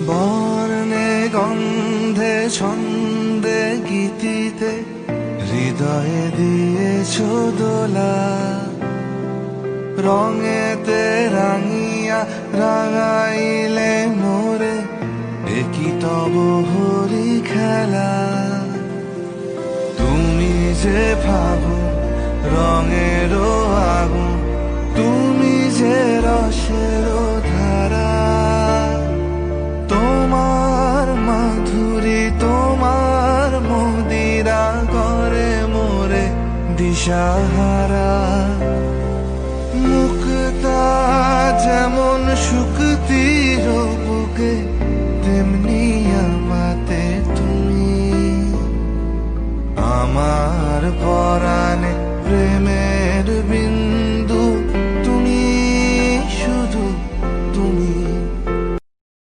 বর্ণে গন্ধে ছন্দে গীতিতে হৃদয়ে দিয়েছ দোলা, রঙেতে রাঙিয়া রাঙাইলে মোরে, একই তব হরি খেলা। তুমি যে ফাগুন রঙেরও আগুন, তুমি যে রসেরও ধারা, তোমার মাধুরী তোমার মদিরা করে মোরে দিশাহারা। মুক্তা যেমন শুকতির বুকে